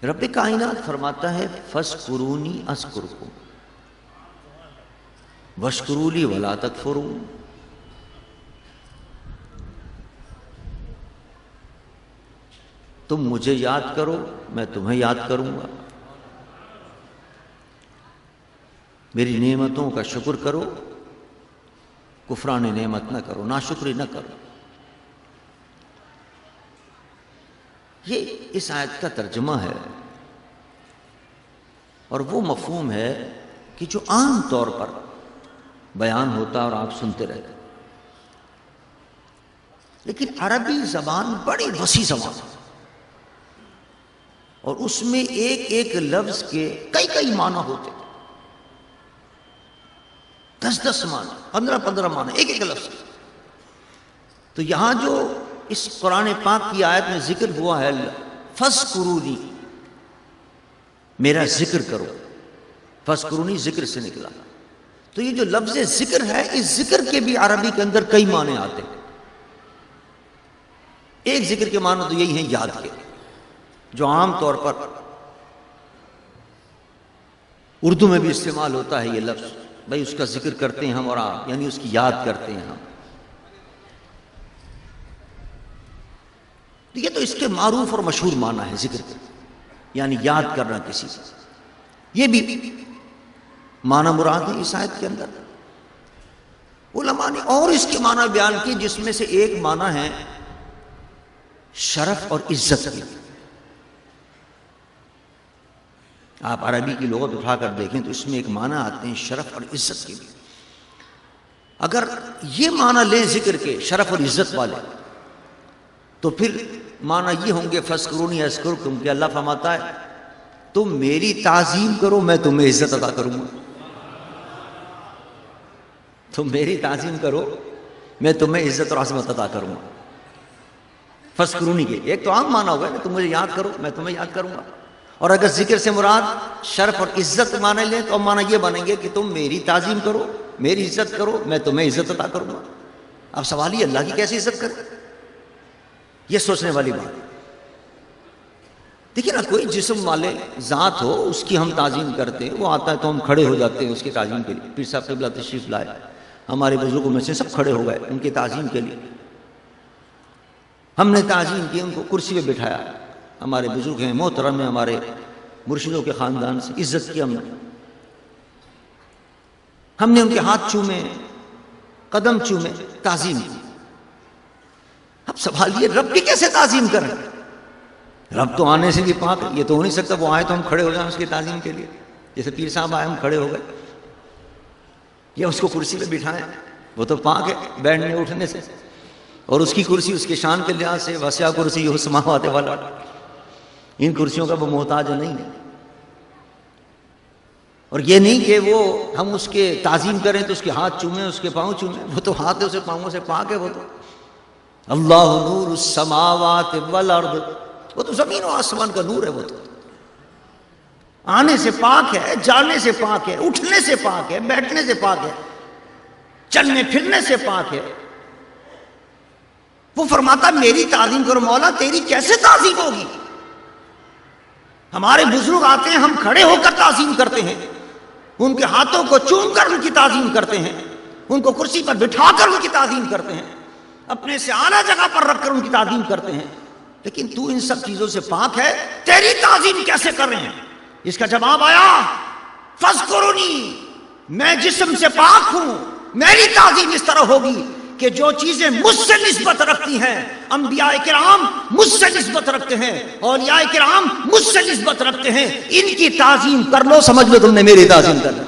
رب کائنات فرماتا ہے فَاسْكُرُونِي أَذْكُرْكُمْ وَاشْكُرُوا لِي وَلَا تَكْفُرُونَ. تم مجھے یاد کرو، میں تمہیں یاد کروں گا. میری نعمتوں کا شکر کرو، کفران نعمت نہ کرو، ناشکری نہ کرو. یہ اس آیت کا ترجمہ ہے، اور وہ مفہوم ہے کہ جو عام طور پر بیان ہوتا اور آپ سنتے رہتے. لیکن عربی زبان بڑی وسیع زبان ہے، اور اس میں ایک ایک لفظ کے کئی معنی ہوتے ہیں. 10 معنی، 15 معنی ایک ایک لفظ. تو یہاں جو اس قرآن پاک کی آیت میں ذکر ہوا ہے فَاسْكُرُونِي، میرا ذکر کرو. فَاسْكُرُونِی ذکر سے نکلا. تو یہ جو لفظ ذکر ہے، اس ذکر کے بھی عربی کے اندر کئی معنی آتے ہیں. ایک ذکر کے معنی تو یہی ہیں یاد کے، جو عام طور پر اردو میں بھی استعمال ہوتا ہے یہ لفظ. بھائی اس کا ذکر کرتے ہیں ہم اور آپ، یعنی اس کی یاد کرتے ہیں ہم. یہ تو اس کے معروف اور مشہور معنی ہے ذکر کا، یعنی یاد کرنا کسی سے. یہ بھی معنی مراد ہے اس آیت کے اندر. علماء نے اور اس کے معنی بیان کی، جس میں سے ایک معنی ہے شرف اور عزت کی. آپ عربی کی لغت اٹھا کر دیکھیں تو اس میں ایک معنی آتے ہیں شرف اور عزت کی بھی. اگر یہ معنی لیں ذکر کے شرف اور عزت والے، تو پھر معنی یہ ہوں گے فَاسْكُرُونِي أَذْكُرْكُمْ، کہ اللہ فرماتا ہے تم میری تعظیم کرو میں تمہیں عزت عطا کروں گا. تم میری تعظیم کرو میں تمہیں عزت اور عظمت عطا کروں گا. فَاسْكُرُونِی کے ایک تو عام معنی ہوگا کہ تم مجھے یاد کرو میں تمہیں یاد کروں گا. اور اگر ذکر سے مراد شرف اور عزت معنی لیں تو معنی یہ بنیں گے کہ تم میری تعظیم کرو میری عزت کرو میں تمہیں عزت عطا کروں گا. اب سوال یہ اللہ کی کیسے عزت کرے؟ یہ سوچنے والی بات. دیکھیں نا، کوئی جسم والے ذات ہو اس کی ہم تعظیم کرتے ہیں، وہ آتا ہے تو ہم کھڑے ہو جاتے ہیں اس کی تعظیم کے لیے. پیر صاحب قبلہ تشریف لائے، ہمارے بزرگوں میں سے سب کھڑے ہو گئے ان کی تعظیم کے لیے. ہم نے تعظیم کی، ان کو کرسی پہ بٹھایا. ہمارے بزرگ ہیں، محترم ہیں، ہمارے مرشدوں کے خاندان سے عزت کی ہم نے ان کے ہاتھ چومے، قدم چومے، تعظیم کی. اب سوال یہ رب کی کیسے تعظیم کریں؟ رب تو آنے سے بھی پاک ہے. یہ تو ہو نہیں سکتا وہ آئے تو ہم کھڑے ہو جائیں اس کی تعظیم کے لیے. جیسے پیر صاحب آئے ہم کھڑے ہو گئے، یا اس کو کرسی پہ بٹھائیں، وہ تو پاک ہے بیٹھنے اٹھنے سے. اور اس کی کرسی اس کے شان کے لحاظ سے وسیع کرسی السماوات والارض، ان کرسیوں کا وہ محتاج نہیں ہے. اور یہ نہیں کہ وہ ہم اس کے تعظیم کریں تو اس کے ہاتھ چومیں اس کے پاؤں چومیں. وہ تو ہاتھوں سے پاؤں سے پاک ہے. وہ تو اللہ نور السماوات والارض، وہ تو زمین و آسمان کا نور ہے. وہ تو آنے سے پاک ہے، جانے سے پاک ہے، اٹھنے سے پاک ہے، بیٹھنے سے پاک ہے، چلنے پھرنے سے پاک ہے. وہ فرماتا میری تعظیم کرو. مولا تیری کیسے تعظیم ہوگی؟ ہمارے بزرگ آتے ہیں ہم کھڑے ہو کر تعظیم کرتے ہیں، ان کے ہاتھوں کو چوم کر ان کی تعظیم کرتے ہیں، ان کو کرسی پر بٹھا کر ان کی تعظیم کرتے ہیں، اپنے سے اعلیٰ جگہ پر رکھ کر ان کی تعظیم کرتے ہیں. لیکن تو ان سب چیزوں سے پاک ہے، تیری تعظیم کیسے کر رہے ہیں؟ اس کا جواب آیا فَاسْكُرُونِی، میں جسم سے پاک ہوں، میری تعظیم اس طرح ہوگی کہ جو چیزیں مجھ سے نسبت رکھتی ہیں، انبیاء کرام مجھ سے نسبت رکھتے ہیں، اولیاء کرام مجھ سے نسبت رکھتے ہیں، ان کی تعظیم کر لو. سمجھ لو تم نے میری تعظیم کر لی.